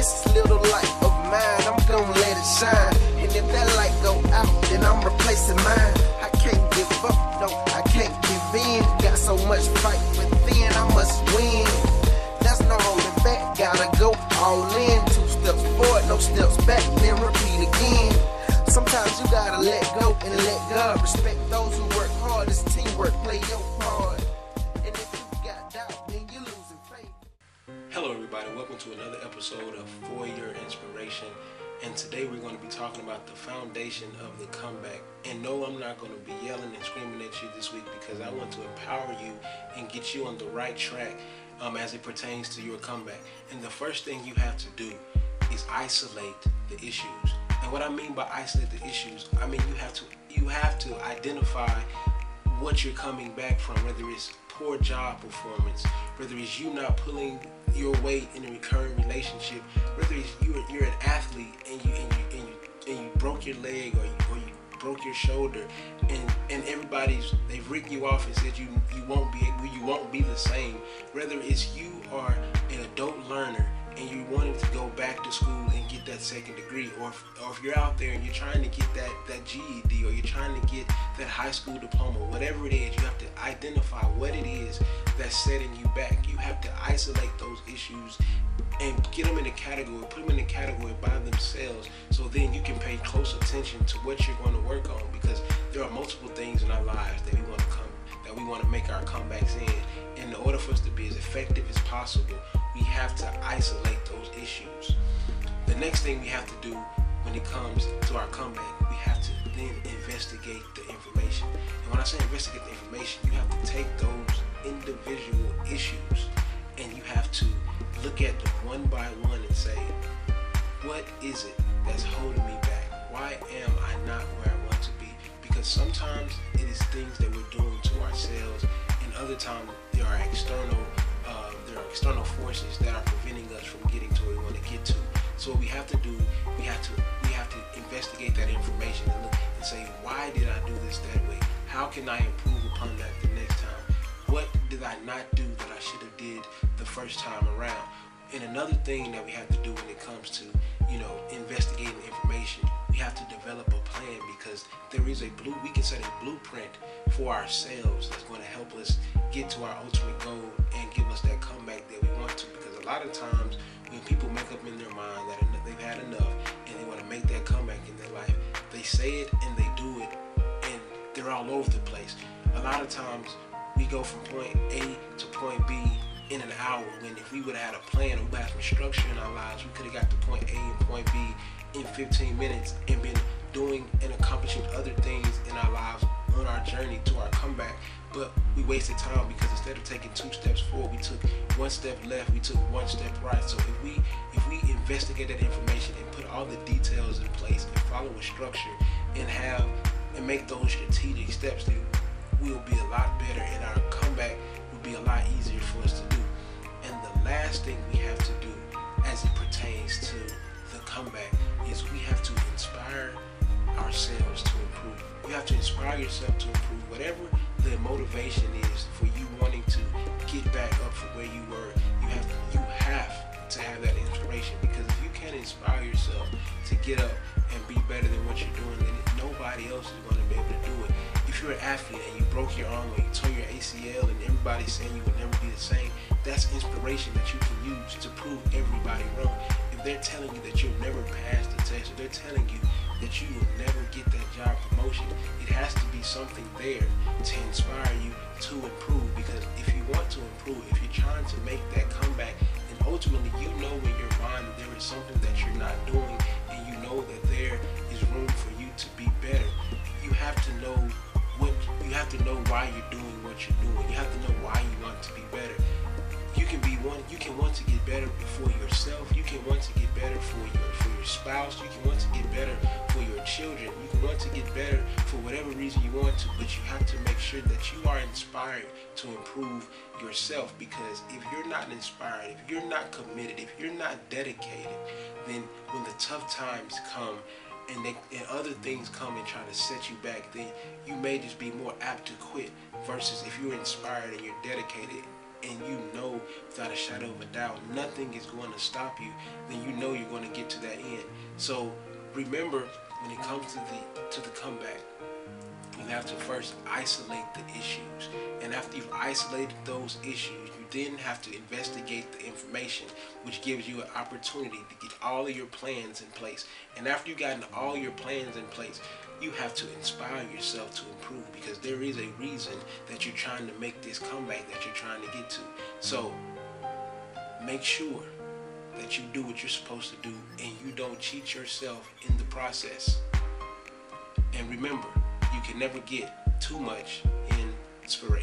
this little light of mine, I'm gonna let it shine. And if that light go out, then I'm replacing mine. I can't give up, no, I can't give in. Got so much fight within, I must win. There's no holding back, gotta go all in. 2 steps forward, no steps back, then repeat again. Sometimes you gotta let go and let God. Respect those who work hard, it's teamwork, play your part. And if you got doubt, then you're losing faith. Hello everybody, welcome to another episode of For Your Inspiration. And today we're going to be talking about the foundation of the comeback. And no, I'm not going to be yelling and screaming at you this week because I want to empower you and get you on the right track as it pertains to your comeback. And the first thing you have to do is isolate the issues. And what I mean by isolate the issues, I mean you have to identify what you're coming back from, whether it's poor job performance, whether it's you not pulling your weight in a recurring relationship, whether it's you're an athlete and you broke your leg or you broke your shoulder, and they've written you off and said you won't be the same. Whether it's you are an adult learner and you wanting to go back to school and get that second degree, or if you're out there and you're trying to get that GED, or you're trying to get that high school diploma, whatever it is, you have to identify what it is that's setting you back. You have to isolate those issues and get them in a category, put them in a category by themselves, so then you can pay close attention to what you're going to work on, because there are multiple things in our lives that we want to make our comebacks in. In order for us to be as effective as possible, we have to isolate those issues. The next thing we have to do when it comes to our comeback, we have to then investigate the information. And when I say investigate the information, you have to take those individual issues and you have to look at them one by one and say, what is it that's holding me back? Why am I not where I want to be? Because sometimes it is things that we're doing to ourselves, and other times there are external forces that are preventing us from getting to where we want to get to. So what we have to do, we have to investigate that information and look and say, why did I do this that way? How can I improve upon that the next time? What did I not do that I should have did the first time around? And another thing that we have to do when it comes to, investigating information, we have to develop a plan, because there is we can set a blueprint for ourselves that's going to help us get to our ultimate goal and give us that comeback that we want to. Because a lot of times when people make up in their mind that they've had enough and they want to make that comeback in their life, they say it and they do it, and they're all over the place. A lot of times we go from point A to point B in an hour, when if we would have had a plan or we had some structure in our lives, we could have got to point A and point B in 15 minutes and been doing and accomplishing other things in our lives on our journey to our comeback. But we wasted time, because instead of taking 2 steps forward, we took 1 step left, we took 1 step right. So if we investigate that information and put all the details in place and follow a structure and make those strategic steps, then we'll be a lot better, and our comeback will be a lot easier for us to do. And the last thing we have to do as it pertains to the comeback is we have to inspire ourselves to improve. You have to inspire yourself to improve. Whatever the motivation is for you wanting to get back up from where you were, you have to have that inspiration, because if you can't inspire yourself to get up and be better than what you're doing, then nobody else is going to be able to do it. If you're an athlete and you broke your arm or you tore your ACL and everybody's saying you will never be the same, that's inspiration that you can use to prove everybody wrong. If they're telling you that you'll never pass the test, if they're telling you that you will never get that job promotion, it has to be something there to inspire you to improve. Because if you want to improve, if you're trying to make that comeback, then ultimately you know in your mind that there is something that you're not doing, and you know that there is room for you to be better. You have to know why you're doing what you're doing. You have to know why you want to be better. You can want to get better for yourself. You can want to get better for your spouse. You can want to get better for your children. You can want to get better for whatever reason you want to, but you have to make sure that you are inspired to improve yourself. Because if you're not inspired, if you're not committed, if you're not dedicated, then when the tough times come and other things come and try to set you back, then you may just be more apt to quit, versus if you're inspired and you're dedicated and you know without a shadow of a doubt nothing is going to stop you, then you know you're going to get to that end. So remember, when it comes to the comeback, you have to first isolate the issues, and after you've isolated those issues, you then have to investigate the information, which gives you an opportunity to get all of your plans in place. And after you've gotten all your plans in place, you have to inspire yourself to improve, because there is a reason that you're trying to make this comeback that you're trying to get to. So make sure that you do what you're supposed to do and you don't cheat yourself in the process. And remember, you can never get too much inspiration.